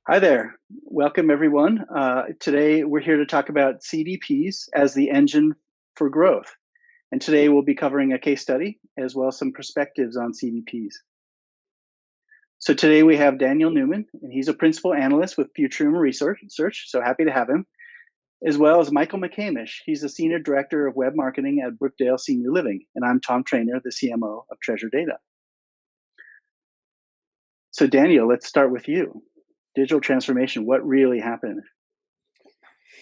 Hi there. Welcome, everyone. Today, we're here to talk about CDPs as the engine for growth. And today, we'll be covering a case study as well as some perspectives on CDPs. So today, we have Daniel Newman, and he's a principal analyst with Futurum Research. So happy to have him, as well as Michael McCamish. He's the senior director of web marketing at Brookdale Senior Living. And I'm Tom Treanor, the CMO of Treasure Data. So Daniel, let's start with you. Digital transformation, what really happened?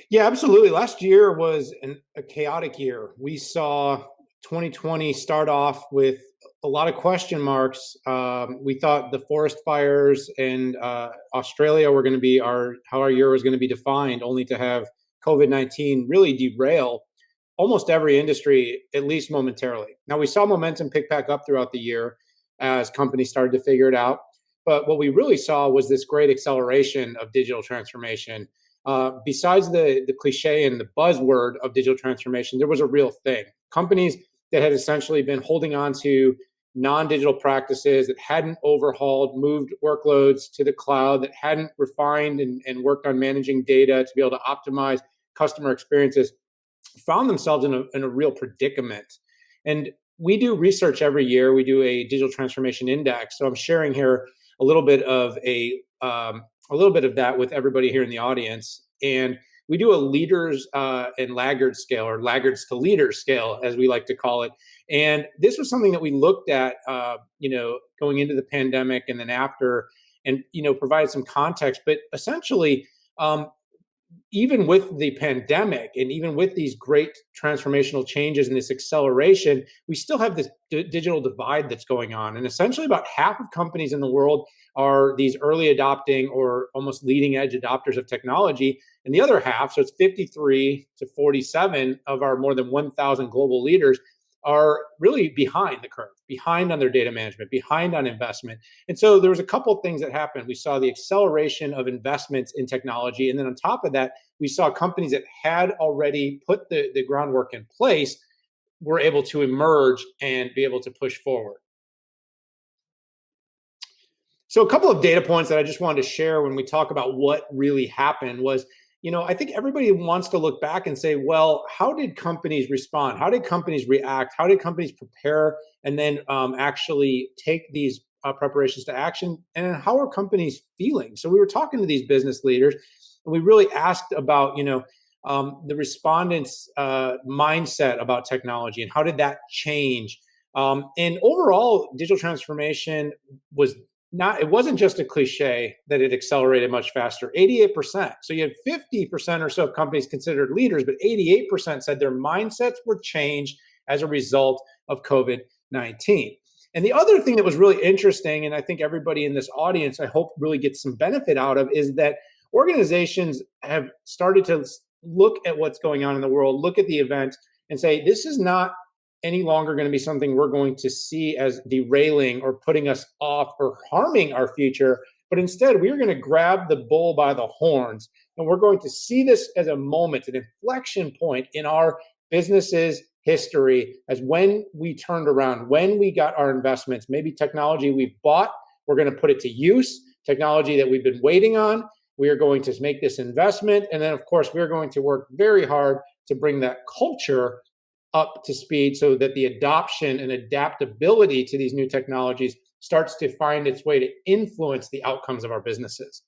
Yeah, absolutely. Last year was a chaotic year. We saw 2020 start off with a lot of question marks. We thought the forest fires in Australia were going to be how our year was going to be defined, only to have COVID-19 really derail almost every industry, at least momentarily. Now, we saw momentum pick back up throughout the year as companies started to figure it out. But what we really saw was this great acceleration of digital transformation. Besides the cliche and the buzzword of digital transformation, there was a real thing. Companies that had essentially been holding on to non-digital practices, that hadn't overhauled, moved workloads to the cloud, that hadn't refined and worked on managing data to be able to optimize customer experiences, found themselves in a real predicament. And we do research every year. We do a digital transformation index. So I'm sharing here a little bit of that with everybody here in the audience. And we do a leaders and laggards scale, or laggards to leaders scale, as we like to call it. And this was something that we looked at, going into the pandemic and then after, and provided some context. But essentially, even with the pandemic and even with these great transformational changes and this acceleration, we still have this digital divide that's going on. And essentially about half of companies in the world are these early adopting or almost leading edge adopters of technology. And the other half, so it's 53 to 47 of our more than 1,000 global leaders, are really behind the curve, behind on their data management, behind on investment. And so there was a couple of things that happened. We saw the acceleration of investments in technology. And then on top of that, we saw companies that had already put the groundwork in place were able to emerge and be able to push forward. So a couple of data points that I just wanted to share when we talk about what really happened was, I think everybody wants to look back and say, well, how did companies respond? How did companies react? How did companies prepare and then actually take these preparations to action? And how are companies feeling? So we were talking to these business leaders, and we really asked about, the respondents' mindset about technology and how did that change? And overall, digital transformation it wasn't just a cliche that it accelerated much faster. 88%. So you had 50% or so of companies considered leaders, but 88% said their mindsets were changed as a result of COVID-19. And the other thing that was really interesting, and I think everybody in this audience, I hope, really gets some benefit out of, is that organizations have started to look at what's going on in the world, look at the event, and say, this is not any longer going to be something we're going to see as derailing or putting us off or harming our future, but instead we're going to grab the bull by the horns, and we're going to see this as a moment, an inflection point in our business's history, as when we turned around, when we got our investments, maybe technology we've bought, we're going to put it to use, technology that we've been waiting on, we are going to make this investment, and then of course we're going to work very hard to bring that culture up to speed so that the adoption and adaptability to these new technologies starts to find its way to influence the outcomes of our businesses.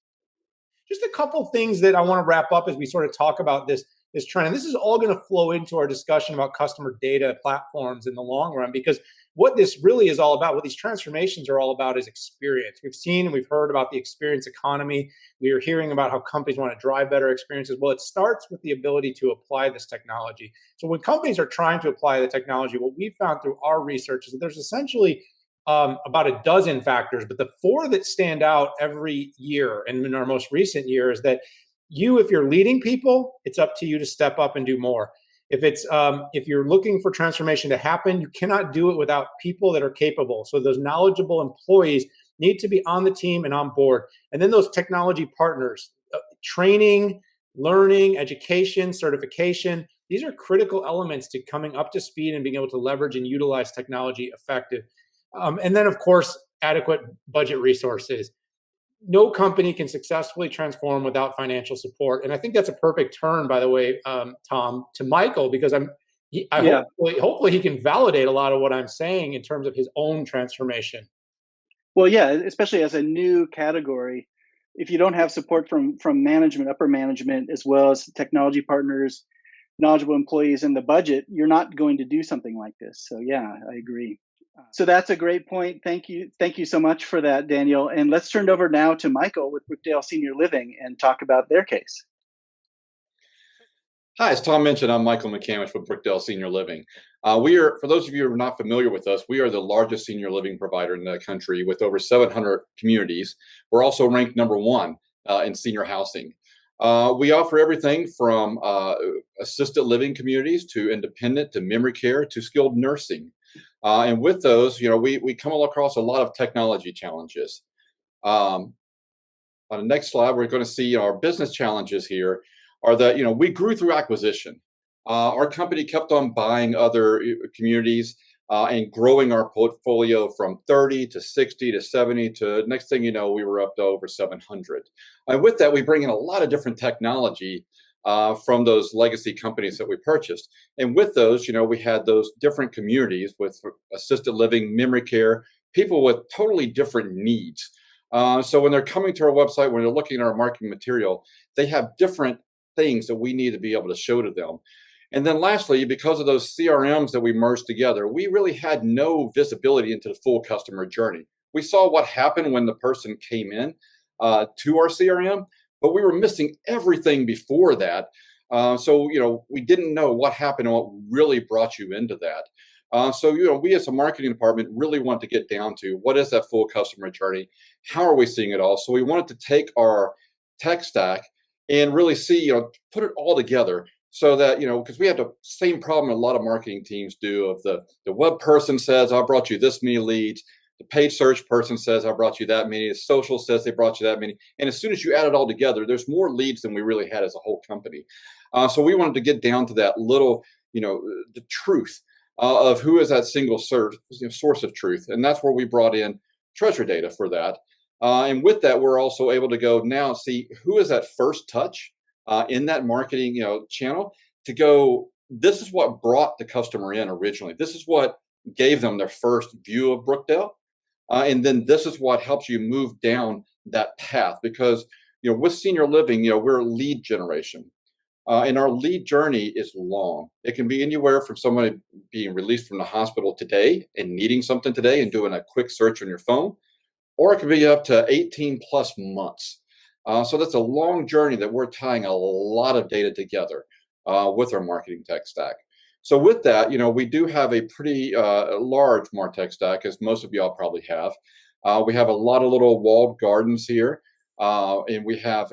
Just a couple things that I want to wrap up as we sort of talk about this trend. And this is all going to flow into our discussion about customer data platforms in the long run, because what this really is all about, what these transformations are all about, is experience. We've seen and we've heard about the experience economy. We are hearing about how companies want to drive better experiences. Well, it starts with the ability to apply this technology. So when companies are trying to apply the technology, what we found through our research is that there's essentially about a dozen factors, but the four that stand out every year and in our most recent year is that if you're leading people, it's up to you to step up and do more. If you're looking for transformation to happen, you cannot do it without people that are capable. So those knowledgeable employees need to be on the team and on board. And then those technology partners, training, learning, education, certification, these are critical elements to coming up to speed and being able to leverage and utilize technology effective. And then, of course, adequate budget resources. no company can successfully transform without financial support. And I think that's a perfect turn, by the way, Tom, to Michael, because Yeah. hopefully he can validate a lot of what I'm saying in terms of his own transformation. Well, yeah, especially as a new category, if you don't have support from management, upper management, as well as technology partners, knowledgeable employees, and the budget, you're not going to do something like this. So yeah, I agree. So that's a great point. Thank you so much for that, Daniel. And let's turn it over now to Michael with Brookdale Senior Living and talk about their case. Hi, as Tom mentioned, I'm Michael McCamish with Brookdale Senior Living. We are, for those of you who are not familiar with us, we are the largest senior living provider in the country with over 700 communities. We're also ranked #1 in senior housing. We offer everything from assisted living communities to independent to memory care to skilled nursing. And with those, we come across a lot of technology challenges. On the next slide, we're going to see our business challenges here are that we grew through acquisition. Our company kept on buying other communities and growing our portfolio from 30 to 60 to 70 to next thing you know, we were up to over 700. And with that, we bring in a lot of different technology from those legacy companies that we purchased. And with those, we had those different communities with assisted living, memory care, people with totally different needs. So when they're coming to our website, when they're looking at our marketing material, they have different things that we need to be able to show to them. And then lastly, because of those CRMs that we merged together, we really had no visibility into the full customer journey. We saw what happened when the person came in to our CRM, but we were missing everything before that. So we didn't know what happened and what really brought you into that. So we as a marketing department really want to get down to what is that full customer journey? How are we seeing it all? So we wanted to take our tech stack and really see, put it all together so that, because we have the same problem a lot of marketing teams do of the web person says, I brought you this many leads. The paid search person says, I brought you that many. The social says they brought you that many. And as soon as you add it all together, there's more leads than we really had as a whole company. So we wanted to get down to that little, the truth of who is that single source of truth. And that's where we brought in Treasure Data for that. And with that, we're also able to go now see who is that first touch in that marketing channel to go, this is what brought the customer in originally. This is what gave them their first view of Brookdale. And then this is what helps you move down that path because, with senior living, we're lead generation. And our lead journey is long. It can be anywhere from someone being released from the hospital today and needing something today and doing a quick search on your phone, or it could be up to 18 plus months. So that's a long journey that we're tying a lot of data together with our marketing tech stack. So with that, we do have a pretty large martech stack, as most of y'all probably have. We have a lot of little walled gardens here, and we have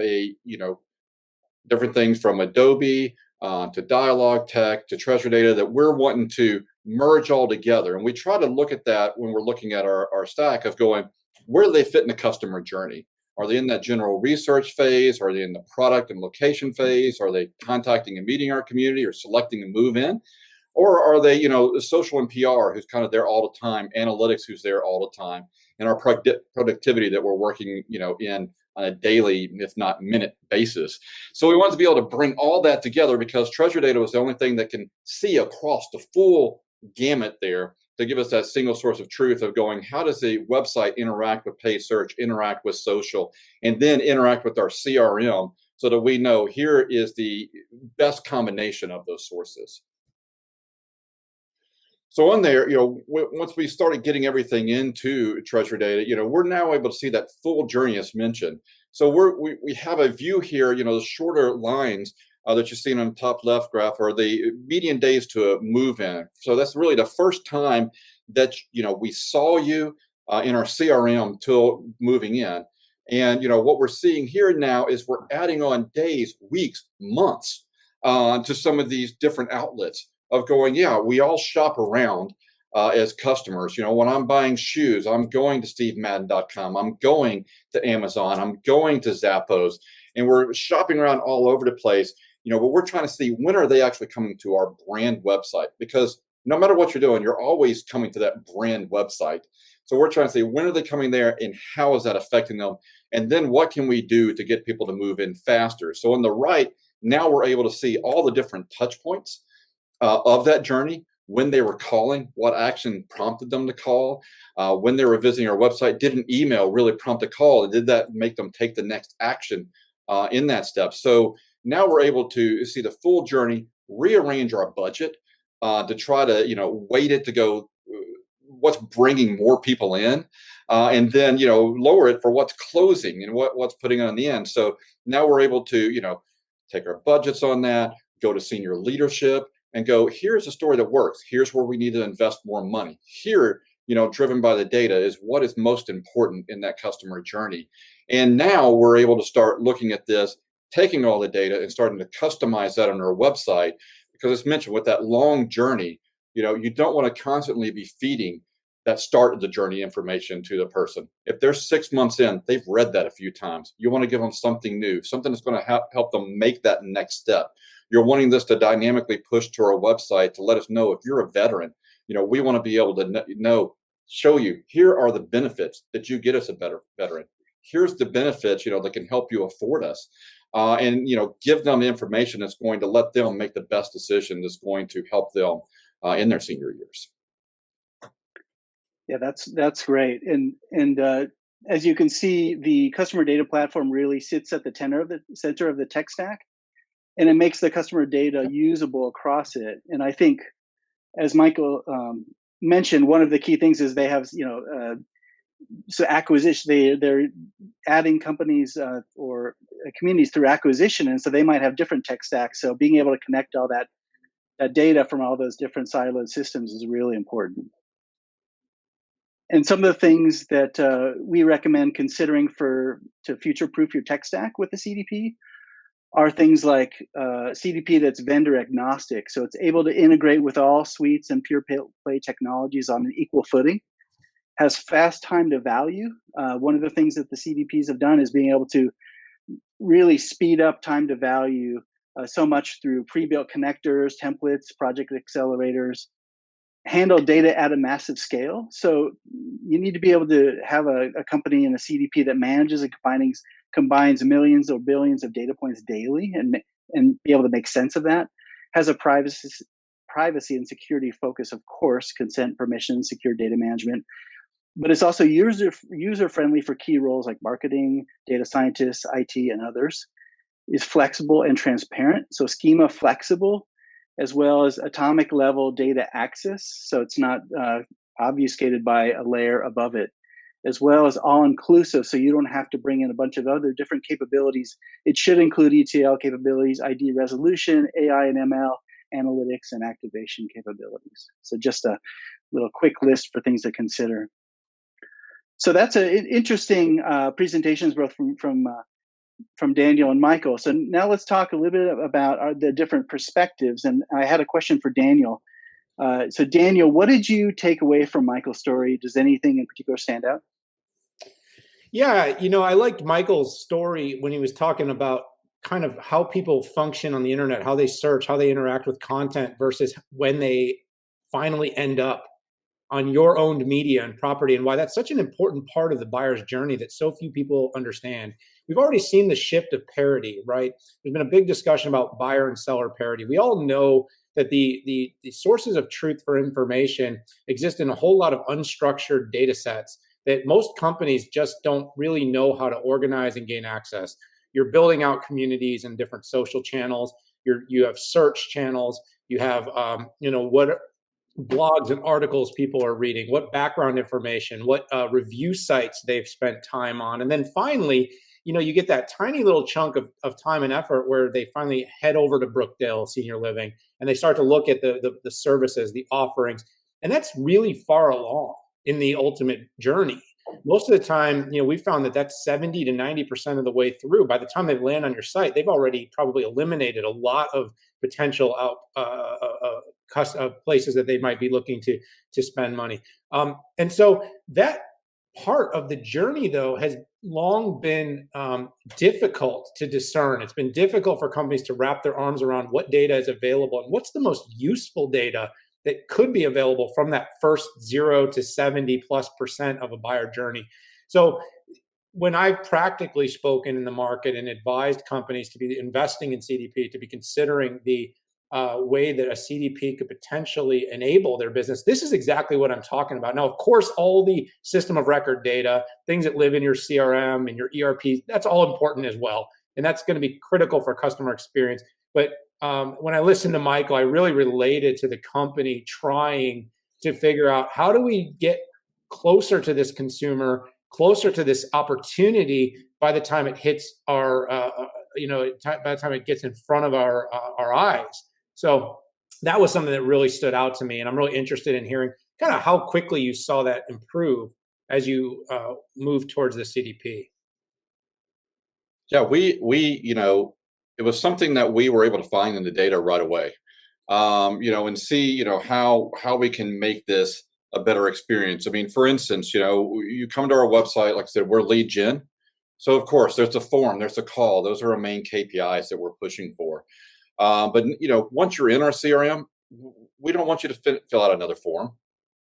different things from Adobe to Dialogue Tech to Treasure Data that we're wanting to merge all together. And we try to look at that when we're looking at our stack of going, where do they fit in the customer journey? Are they in that general research phase? Are they in the product and location phase? Are they contacting and meeting our community or selecting a move in? Or are they, social and PR who's kind of there all the time, analytics who's there all the time, and our productivity that we're working, in on a daily, if not minute basis. So we wanted to be able to bring all that together because Treasure Data was the only thing that can see across the full gamut there to give us that single source of truth of going, how does the website interact with paid search, interact with social, and then interact with our CRM so that we know here is the best combination of those sources. So on there, once we started getting everything into Treasure Data, we're now able to see that full journey as mentioned. So we have a view here, the shorter lines that you're seeing on the top left graph are the median days to move in. So that's really the first time that, we saw you in our CRM till moving in. And, what we're seeing here now is we're adding on days, weeks, months to some of these different outlets of going, yeah, we all shop around as customers. When I'm buying shoes, I'm going to stevemadden.com. I'm going to Amazon. I'm going to Zappos. And we're shopping around all over the place. But we're trying to see when are they actually coming to our brand website? Because no matter what you're doing, you're always coming to that brand website. So we're trying to say, when are they coming there and how is that affecting them? And then what can we do to get people to move in faster? So on the right, now we're able to see all the different touch points of that journey, when they were calling, what action prompted them to call, when they were visiting our website, did an email really prompt a call? Did that make them take the next action in that step? So now we're able to see the full journey, rearrange our budget to try to, weight it to go what's bringing more people in, and then, lower it for what's closing and what's putting it on the end. So now we're able to, take our budgets on that, go to senior leadership and go, here's a story that works. Here's where we need to invest more money. Here, driven by the data, is what is most important in that customer journey. And now we're able to start looking at this, taking all the data and starting to customize that on our website. Because as mentioned, with that long journey, you don't want to constantly be feeding that start of the journey information to the person. If they're 6 months in, they've read that a few times. You want to give them something new, something that's going to help them make that next step. You're wanting this to dynamically push to our website to let us know if you're a veteran. We want to be able to show you, here are the benefits that you get as a better veteran. Here's the benefits, that can help you afford us. And give them information that's going to let them make the best decision that's going to help them in their senior years. Yeah, that's great. And as you can see, the customer data platform really sits at the center of the tech stack, and it makes the customer data usable across it. And I think, as Michael mentioned, one of the key things is they have, so acquisition. They're adding companies or communities through acquisition, and so they might have different tech stacks. So being able to connect all that data from all those different siloed systems is really important. And some of the things that we recommend considering to future-proof your tech stack with the CDP are things like CDP that's vendor agnostic. So it's able to integrate with all suites and pure play technologies on an equal footing, has fast time to value. One of the things that the CDPs have done is being able to really speed up time to value so much through pre-built connectors, templates, project accelerators, handle data at a massive scale. So you need to be able to have a company in a CDP that manages and combines millions or billions of data points daily and be able to make sense of that. Has a privacy and security focus, of course, consent, permission, secure data management. But it's also user friendly for key roles like marketing, data scientists, IT, and others. Is flexible and transparent. So schema flexible, as well as atomic level data access. So it's not obfuscated by a layer above it, as well as all inclusive. So you don't have to bring in a bunch of other different capabilities. It should include ETL capabilities, ID resolution, AI and ML, analytics, and activation capabilities. So just a little quick list for things to consider. So that's an interesting presentations both from Daniel and Michael. So now let's talk a little bit about the different perspectives. And I had a question for Daniel. So Daniel, what did you take away from Michael's story? Does anything in particular stand out? Yeah, I liked Michael's story when he was talking about kind of how people function on the internet, how they search, how they interact with content versus when they finally end up on your owned media and property, and why that's such an important part of the buyer's journey that so few people understand. We've already seen the shift of parity, right? There's been a big discussion about buyer and seller parity. We all know that the sources of truth for information exist in a whole lot of unstructured data sets that most companies just don't really know how to organize and gain access. You're building out communities and different social channels. You have search channels. You have, what blogs and articles people are reading, what background information, what review sites they've spent time on. And then finally, you get that tiny little chunk of time and effort where they finally head over to Brookdale Senior Living and they start to look at the services, the offerings. And that's really far along in the ultimate journey. Most of the time, we found that that's 70 to 90% of the way through. By the time they land on your site, they've already probably eliminated a lot of potential places that they might be looking to spend money. And so that part of the journey, though, has long been difficult to discern. It's been difficult for companies to wrap their arms around what data is available and what's the most useful data that could be available from that first 0 to 70+% of a buyer journey. So when I've practically spoken in the market and advised companies to be investing in CDP, to be considering the way that a CDP could potentially enable their business, this is exactly what I'm talking about. Now, of course, all the system of record data, things that live in your CRM and your ERP, that's all important as well. And that's going to be critical for customer experience. But when I listened to Michael, I really related to the company trying to figure out, how do we get closer to this consumer, closer to this opportunity by the time it hits our, by the time it gets in front of our eyes. So that was something that really stood out to me, and I'm really interested in hearing kind of how quickly you saw that improve as you move towards the CDP. Yeah, it was something that we were able to find in the data right away, and see, how we can make this a better experience. I mean, for instance, you come to our website, like I said, we're lead gen. So of course, there's a form, there's a call. Those are our main KPIs that we're pushing for. But once you're in our CRM, we don't want you to fill out another form.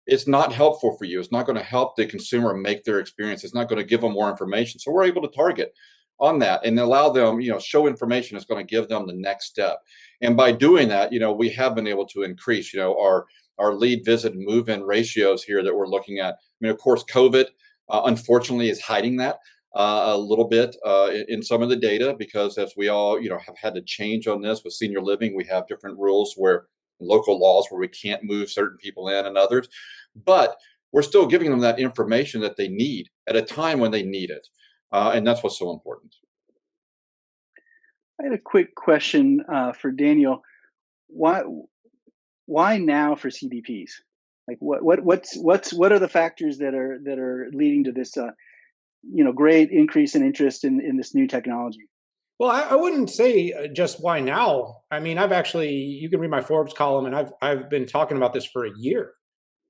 It's not helpful for you. It's not going to help the consumer make their experience. It's not going to give them more information. So we're able to target on that and allow them, show information that's going to give them the next step. And by doing that, we have been able to increase, our lead visit and move-in ratios here that we're looking at. I mean, of course, COVID, unfortunately, is hiding that a little bit in some of the data, because as we all, have had to change on this with senior living, we have different rules where local laws where we can't move certain people in and others, but we're still giving them that information that they need at a time when they need it. And that's what's so important. I had a quick question for Daniel. Why now for CDPs? Like what are the factors that are leading to this great increase in interest in this new technology? Well, I wouldn't say just why now. I mean, you can read my Forbes column, and I've been talking about this for a year.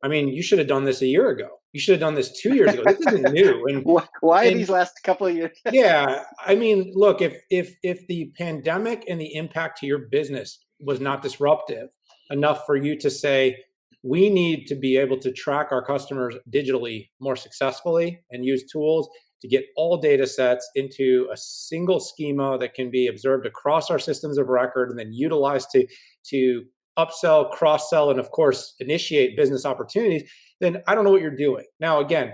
I mean, you should have done this a year ago. You should have done this 2 years ago. This isn't new. And why these last couple of years? Yeah, I mean, look, if the pandemic and the impact to your business was not disruptive enough for you to say, we need to be able to track our customers digitally more successfully and use tools to get all data sets into a single schema that can be observed across our systems of record and then utilized to upsell, cross-sell, and of course, initiate business opportunities, then I don't know what you're doing. Now, again,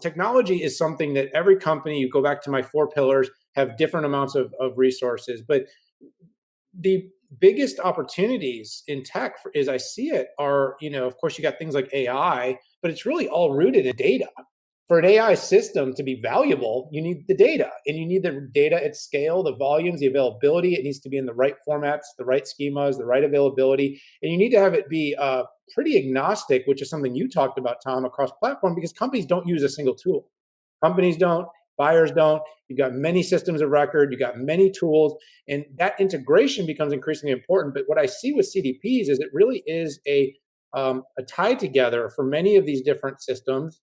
technology is something that every company, you go back to my 4 pillars, have different amounts of resources. But the biggest opportunities in tech, as I see it, are, of course, you got things like AI, but it's really all rooted in data. For an AI system to be valuable, you need the data, and you need the data at scale, the volumes, the availability. It needs to be in the right formats, the right schemas, the right availability. And you need to have it be pretty agnostic, which is something you talked about, Tom, across platform, because companies don't use a single tool. Companies don't, buyers don't. You've got many systems of record, you've got many tools, and that integration becomes increasingly important. But what I see with CDPs is it really is a tie together for many of these different systems,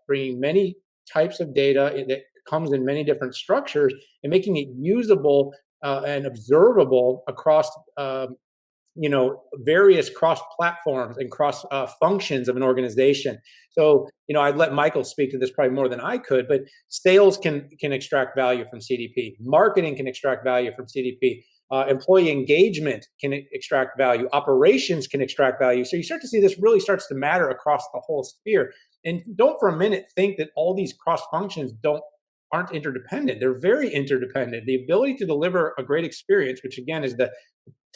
bringing many types of data that comes in many different structures and making it usable and observable across various cross platforms and cross functions of an organization. So I'd let Michael speak to this probably more than I could, but sales can extract value from CDP, marketing can extract value from CDP. Employee engagement can extract value. Operations can extract value. So you start to see this really starts to matter across the whole sphere. And don't for a minute think that all these cross functions aren't interdependent. They're very interdependent. The ability to deliver a great experience, which again is the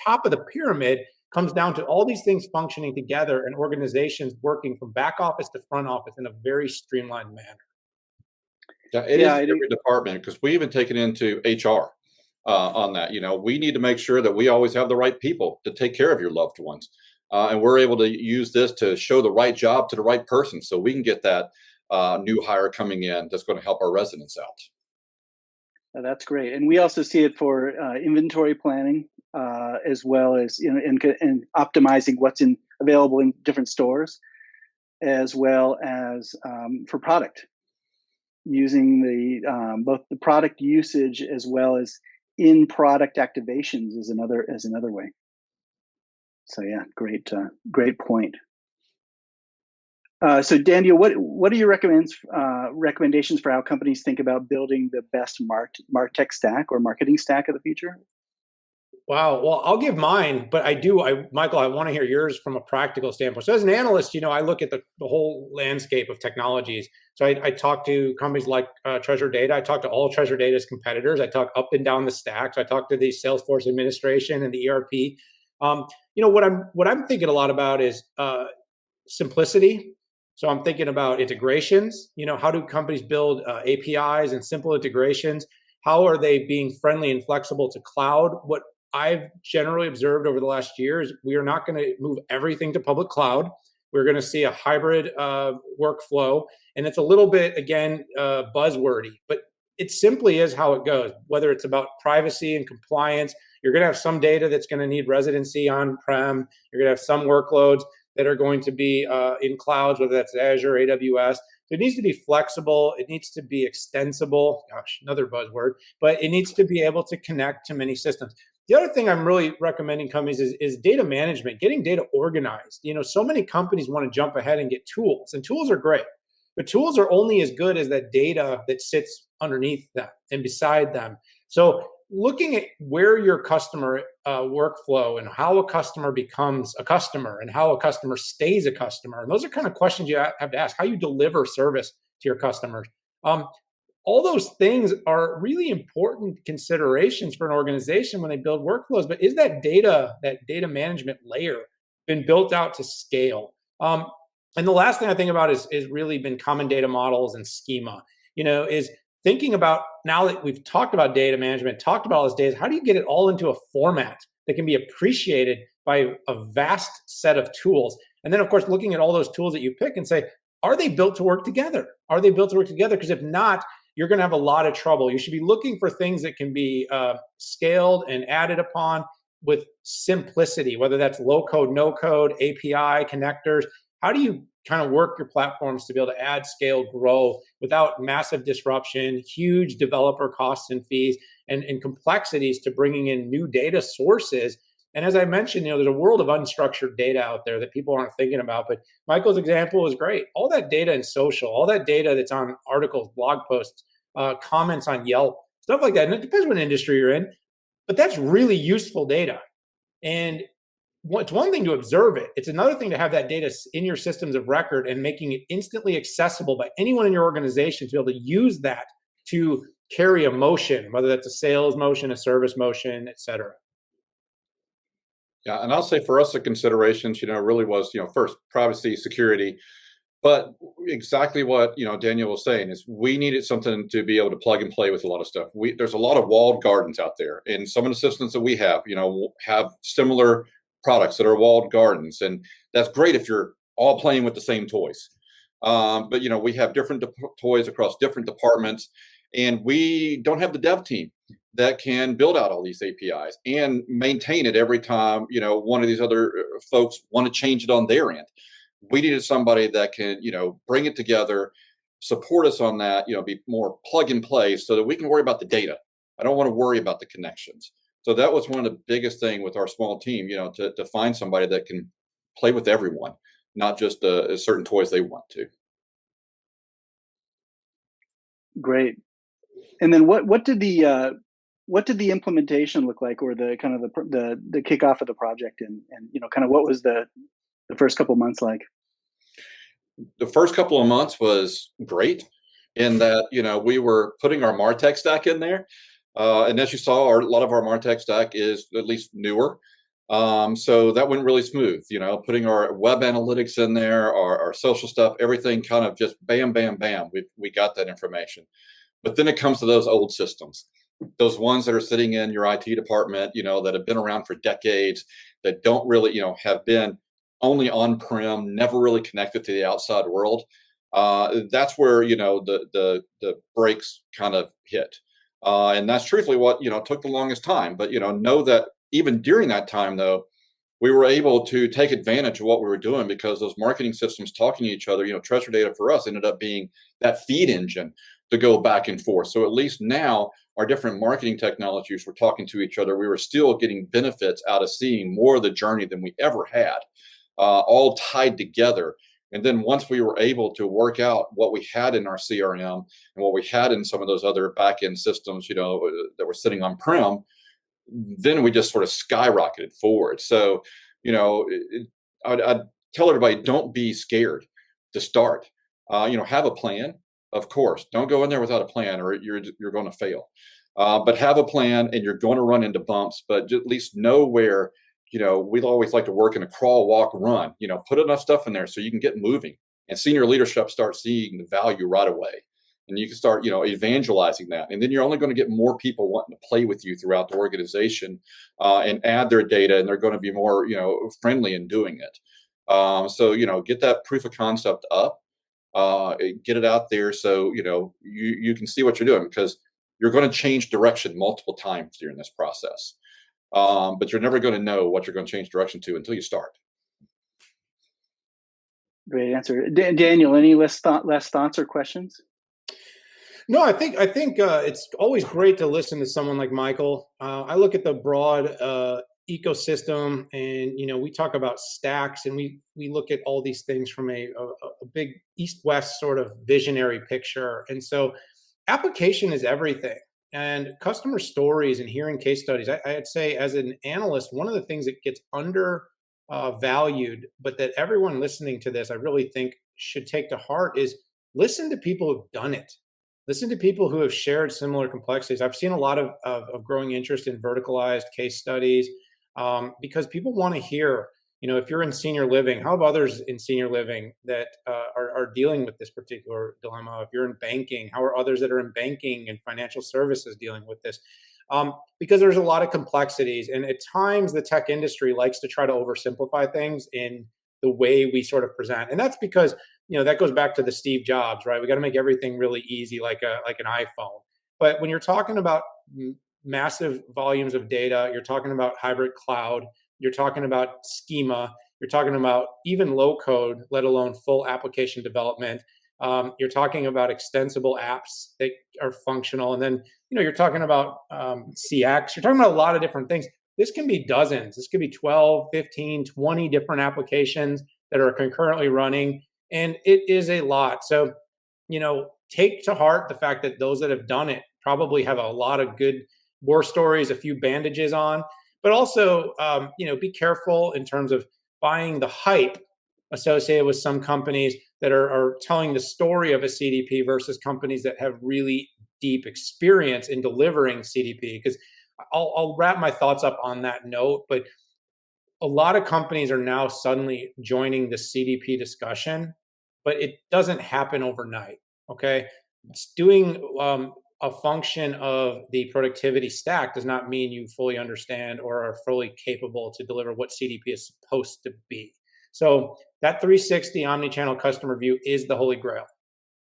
top of the pyramid, comes down to all these things functioning together and organizations working from back office to front office in a very streamlined manner. Yeah, it is every department, because we even take it into HR. On that, we need to make sure that we always have the right people to take care of your loved ones, and we're able to use this to show the right job to the right person, so we can get that new hire coming in that's going to help our residents out. That's great, and we also see it for inventory planning, as well as and optimizing what's available in different stores, as well as for product, using the both the product usage as well as in product activations is another way. So yeah, great point. So Daniel, what are your recommendations for how companies think about building the best martech stack or marketing stack of the future? Wow. Well, I'll give mine, but Michael, I want to hear yours from a practical standpoint. So as an analyst, I look at the whole landscape of technologies. So I talk to companies like Treasure Data. I talk to all Treasure Data's competitors. I talk up and down the stacks. I talk to the Salesforce administration and the ERP. What I'm thinking a lot about is simplicity. So I'm thinking about integrations. How do companies build APIs and simple integrations? How are they being friendly and flexible to cloud? What I've generally observed over the last year is we are not going to move everything to public cloud. We're going to see a hybrid workflow. And it's a little bit, again, buzzwordy, but it simply is how it goes. Whether it's about privacy and compliance, you're going to have some data that's going to need residency on-prem. You're going to have some workloads that are going to be in clouds, whether that's Azure, AWS. It needs to be flexible. It needs to be extensible. Gosh, another buzzword, but it needs to be able to connect to many systems. The other thing I'm really recommending companies is data management, getting data organized. So many companies want to jump ahead and get tools, and tools are great, but tools are only as good as that data that sits underneath them and beside them. So looking at where your customer workflow and how a customer becomes a customer and how a customer stays a customer. And those are kind of questions you have to ask, how you deliver service to your customers. All those things are really important considerations for an organization when they build workflows. But is that data management layer been built out to scale? And the last thing I think about is really been common data models and schema, is thinking about, now that we've talked about data management, talked about all this data, how do you get it all into a format that can be appreciated by a vast set of tools? And then, of course, looking at all those tools that you pick and say, are they built to work together? Are they built to work together? Because if not, you're going to have a lot of trouble. You should be looking for things that can be scaled and added upon with simplicity, whether that's low code, no code, API, connectors. How do you kind of work your platforms to be able to add, scale, grow without massive disruption, huge developer costs and fees, and complexities to bringing in new data sources? And as I mentioned, there's a world of unstructured data out there that people aren't thinking about. But Michael's example is great. All that data in social, all that data that's on articles, blog posts, comments on Yelp, stuff like that. And it depends what industry you're in, but that's really useful data. And it's one thing to observe it. It's another thing to have that data in your systems of record and making it instantly accessible by anyone in your organization to be able to use that to carry a motion, whether that's a sales motion, a service motion, et cetera. Yeah, and I'll say for us, the considerations, really was, first, privacy, security, but exactly what, Daniel was saying is we needed something to be able to plug and play with a lot of stuff. There's a lot of walled gardens out there, and some of the systems that we have, have similar products that are walled gardens, and that's great if you're all playing with the same toys. But we have different toys across different departments, and we don't have the dev team that can build out all these APIs and maintain it every time one of these other folks want to change it on their end. We needed somebody that can bring it together, support us on that, be more plug and play so that we can worry about the data. I don't want to worry about the connections. So that was one of the biggest thing with our small team, to find somebody that can play with everyone, not just certain toys they want to. Great. And then what did the implementation look like, or the kind of the kickoff of the project, and kind of what was the first couple of months like? The first couple of months was great in that we were putting our martech stack in there. And as you saw, a lot of our martech stack is at least newer. So that went really smooth, putting our web analytics in there, our social stuff, everything kind of just bam, bam, bam. We got that information. But then it comes to those old systems, those ones that are sitting in your IT department, that have been around for decades, that don't really, have been only on-prem, never really connected to the outside world. That's where, the brakes kind of hit. And that's truthfully what, took the longest time. But, know that even during that time, though, we were able to take advantage of what we were doing because those marketing systems talking to each other, Treasure Data for us ended up being that feed engine to go back and forth. So at least now our different marketing technologies were talking to each other, we were still getting benefits out of seeing more of the journey than we ever had, all tied together. And then once we were able to work out what we had in our CRM and what we had in some of those other back-end systems, that were sitting on-prem, then we just sort of skyrocketed forward. So, I'd tell everybody, don't be scared to start. Have a plan, of course. Don't go in there without a plan, or you're going to fail. But have a plan, and you're going to run into bumps. But at least know where. We'd always like to work in a crawl, walk, run. Put enough stuff in there so you can get moving, and senior leadership start seeing the value right away. And you can start, evangelizing that. And then you're only going to get more people wanting to play with you throughout the organization and add their data, and they're going to be more, friendly in doing it. So, get that proof of concept up, get it out there so, you can see what you're doing, because you're going to change direction multiple times during this process. But you're never going to know what you're going to change direction to until you start. Great answer. Daniel, any last thoughts or questions? No, I think it's always great to listen to someone like Michael. I look at the broad ecosystem, and we talk about stacks, and we look at all these things from a big east-west sort of visionary picture. And so, application is everything. And customer stories and hearing case studies, I'd say as an analyst, one of the things that gets valued, but that everyone listening to this, I really think should take to heart, is listen to people who've done it. Listen to people who have shared similar complexities. I've seen a lot of growing interest in verticalized case studies because people want to hear, if you're in senior living, how have others in senior living that are dealing with this particular dilemma? If you're in banking, how are others that are in banking and financial services dealing with this? Because there's a lot of complexities. And at times the tech industry likes to try to oversimplify things in the way we sort of present. And that's because, that goes back to the Steve Jobs, right? We got to make everything really easy, like an iPhone. But when you're talking about massive volumes of data, you're talking about hybrid cloud, you're talking about schema, you're talking about even low code, let alone full application development. You're talking about extensible apps that are functional. And then, you're talking about CX, you're talking about a lot of different things. This can be dozens. This could be 12, 15, 20 different applications that are concurrently running. And it is a lot. So, take to heart the fact that those that have done it probably have a lot of good war stories, a few bandages on, but also, be careful in terms of buying the hype associated with some companies that are telling the story of a CDP versus companies that have really deep experience in delivering CDP. Because I'll wrap my thoughts up on that note, but a lot of companies are now suddenly joining the CDP discussion, but it doesn't happen overnight. Okay. It's doing a function of the productivity stack does not mean you fully understand or are fully capable to deliver what CDP is supposed to be. So that 360 omni-channel customer view is the holy grail.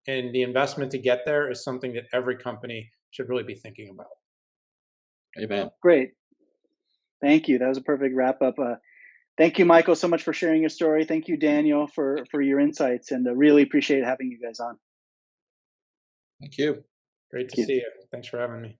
And the investment to get there is something that every company should really be thinking about. Amen. Great. Thank you. That was a perfect wrap up. Thank you, Michael, so much for sharing your story. Thank you, Daniel, for your insights, and really appreciate having you guys on. Thank you. Great to see you. Thanks for having me.